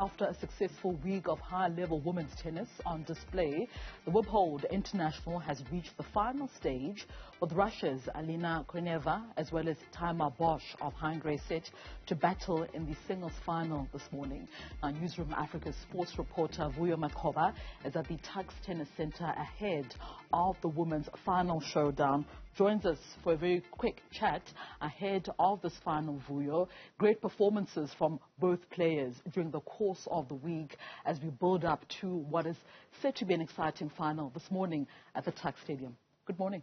After a successful week of high-level women's tennis on display, the WIPHOLD International has reached the final stage, with Russia's Alina Korneeva as well as Timea of Hungary set to battle in the singles final this morning. Now, Newzroom Africa's sports reporter Vuyo Macoba is at the Tuks Tennis Centre ahead of the women's final showdown. Joins us for a very quick chat ahead of this final, Vuyo. Great performances from both players during the course of the week as we build up to what is set to be an exciting final this morning at the Tuks Stadium. Good morning.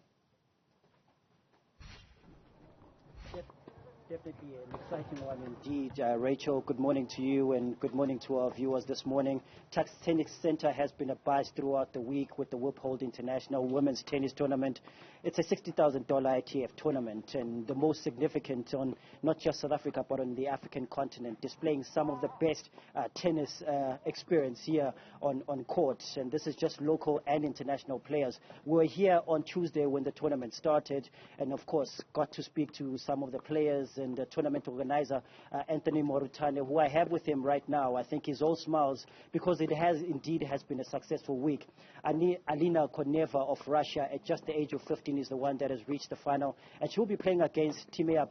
Definitely an exciting one indeed. Rachel, good morning to you and good morning to our viewers this morning. Tuks Tennis Centre has been a buzz throughout the week with the WIPHOLD International Women's Tennis Tournament. It's a $60,000 ITF tournament and the most significant on not just South Africa but on the African continent, displaying some of the best tennis experience here on court. And this is just local and international players. We were here on Tuesday when the tournament started and of course got to speak to some of the players and the tournament organizer, Anthony Morutane, who I have with him right now. I think he's all smiles because it has indeed been a successful week. Alina Korneeva of Russia, at just the age of 15, is the one that has reached the final, and she will be playing against Timea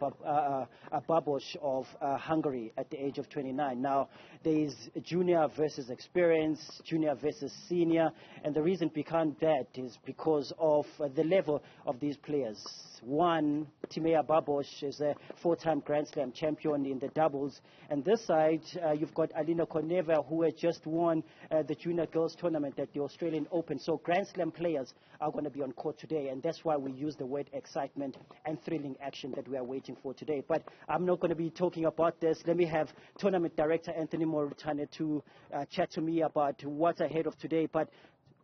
Babos of Hungary at the age of 29. Now, there is junior versus experience, junior versus senior, and the reason behind that is because of the level of these players. One, Timea Babos is a four-time Grand Slam champion in the doubles. And this side, you've got Alina Korneeva, who has just won the junior girls tournament at the Australian Open. So Grand Slam players are going to be on court today. And that's why we use the word excitement and thrilling action that we are waiting for today. But I'm not going to be talking about this. Let me have tournament director Anthony Morutane to chat to me about what's ahead of today. But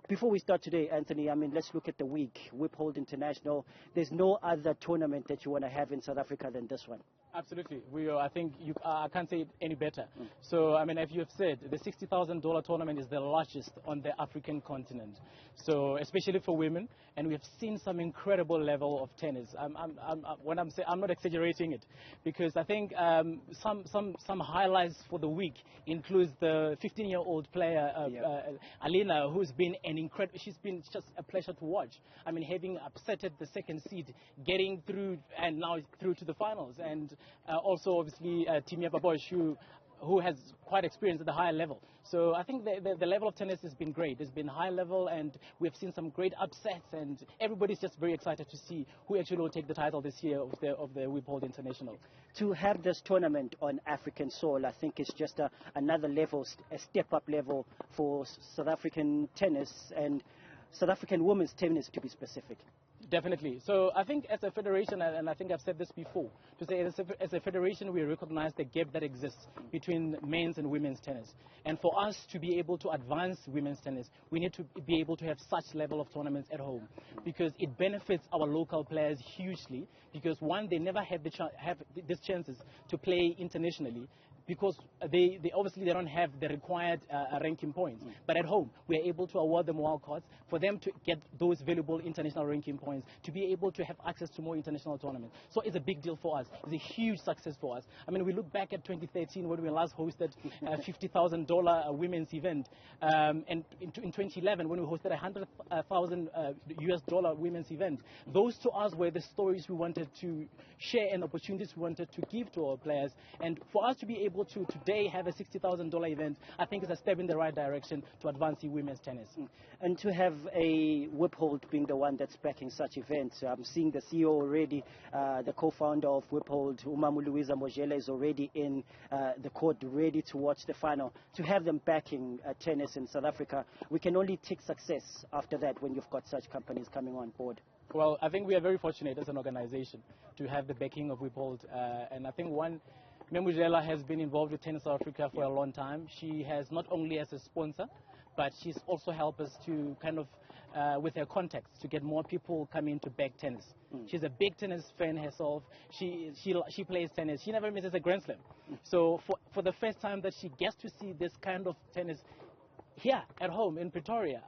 before we start today, Anthony, let's look at the week. WIPHOLD International. There's no other tournament that you want to have in South Africa than this one. Absolutely. I think I can't say it any better. So, as you have said, the $60,000 tournament is the largest on the African continent. So, especially for women, and we have seen some incredible level of tennis. When I'm saying, I'm not exaggerating it, because I think some highlights for the week includes the 15-year-old player Alina, who's been an incredible. She's been just a pleasure to watch. Having upsetted the second seed, getting through and now through to the finals, and also obviously Timea Babos, who has quite experience at the higher level. So I think the level of tennis has been great. It's been high level and we've seen some great upsets, and everybody's just very excited to see who actually will take the title this year of the WIPHOLD International. To have this tournament on African soil, I think it's just another level, a step-up level for South African tennis and South African women's tennis, to be specific. Definitely. So I think as a federation, and I think I've said this before, to say as a federation, we recognize the gap that exists between men's and women's tennis. And for us to be able to advance women's tennis, we need to be able to have such level of tournaments at home, because it benefits our local players hugely, because one, they never had these chances to play internationally, because they obviously they don't have the required ranking points. But at home, we are able to award them wildcards for them to get those valuable international ranking points, to be able to have access to more international tournaments. So it's a big deal for us. It's a huge success for us. We look back at 2013 when we last hosted a $50,000 women's event, and in 2011 when we hosted a $100,000 US women's event. Those to us were the stories we wanted to share and opportunities we wanted to give to our players. And for us to be able to today have a $60,000 event, I think is a step in the right direction to advancing women's tennis. And to have a WIPHOLD being the one that's backing such events, I'm seeing the CEO already, the co-founder of WIPHOLD, Umamu Louisa Mojela, is already in the court ready to watch the final. To have them backing tennis in South Africa, we can only take success after that when you've got such companies coming on board. Well, I think we are very fortunate as an organization to have the backing of WIPHOLD, and I think one, Memujela has been involved with Tennis South Africa for a long time. She has not only as a sponsor, but she's also helped us to kind of, with her contacts, to get more people coming to back tennis. She's a big tennis fan herself. She plays tennis. She never misses a Grand Slam. So for the first time that she gets to see this kind of tennis here at home in Pretoria,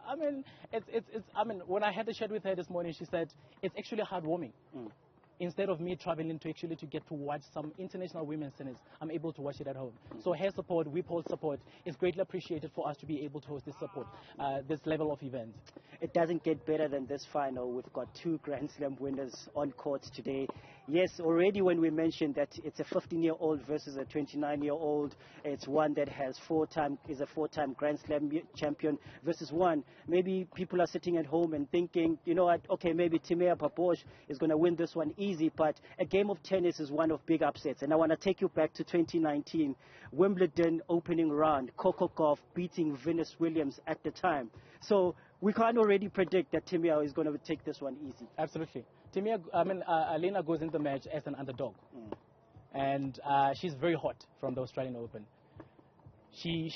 when I had a chat with her this morning, she said it's actually heartwarming. instead of me traveling to actually to get to watch some international women's tennis, I'm able to watch it at home. So her support, WIPHOLD support, is greatly appreciated for us to be able to host this support, this level of events. It doesn't get better than this final. We've got 2 Grand Slam winners on court today. Yes, already when we mentioned that it's a 15-year-old versus a 29-year-old, it's one that has is a 4-time Grand Slam champion versus one. Maybe people are sitting at home and thinking, you know what, okay, maybe Timea Babos is going to win this one easy, but a game of tennis is one of big upsets. And I want to take you back to 2019, Wimbledon opening round, Coco Gauff beating Venus Williams at the time. So we can't already predict that Timea is going to take this one easy. Absolutely. Alina goes into the match as an underdog. And she's very hot from the Australian Open. She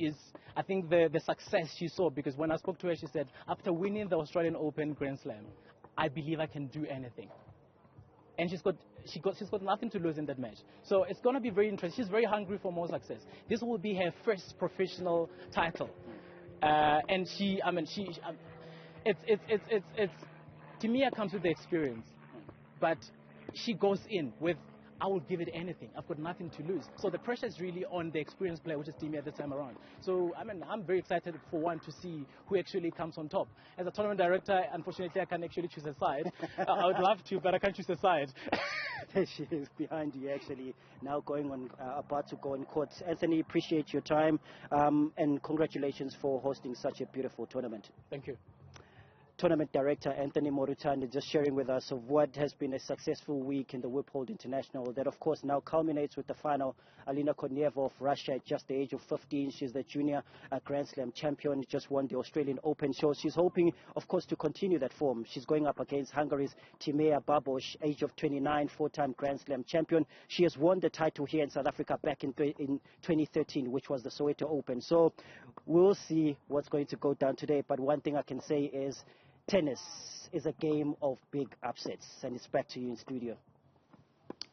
is, I think the success she saw, because when I spoke to her, she said, after winning the Australian Open Grand Slam, I believe I can do anything. And she's got nothing to lose in that match. So it's going to be very interesting. She's very hungry for more success. This will be her first professional title. And Timea comes with the experience, but she goes in with, I will give it anything. I've got nothing to lose. So the pressure is really on the experienced player, which is Timea this time around. So, I'm very excited for one to see who actually comes on top. As a tournament director, unfortunately, I can't actually choose a side. I would love to, but I can't choose a side. She is behind you, actually, now about to go on court. Anthony, appreciate your time, and congratulations for hosting such a beautiful tournament. Thank you. Tournament Director Anthony Morutani just sharing with us of what has been a successful week in the WIPHOLD International that of course now culminates with the final. Alina Korneeva of Russia at just the age of 15. She's the junior Grand Slam champion, just won the Australian Open. So she's hoping of course to continue that form. She's going up against Hungary's Timea Babos, age of 29, 4-time Grand Slam champion. She has won the title here in South Africa back in 2013, which was the Soweto Open. So we'll see what's going to go down today, but one thing I can say is tennis is a game of big upsets. And it's back to you in studio.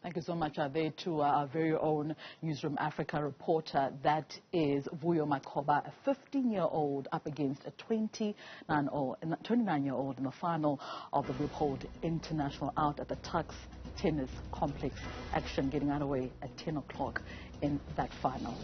Thank you so much. There to our very own Newzroom Afrika reporter. That is Vuyo Macoba, a 15-year-old up against a 29-year-old in the final of the WIPHOLD International out at the Tuks Tennis Complex. Action getting underway at 10 o'clock in that final.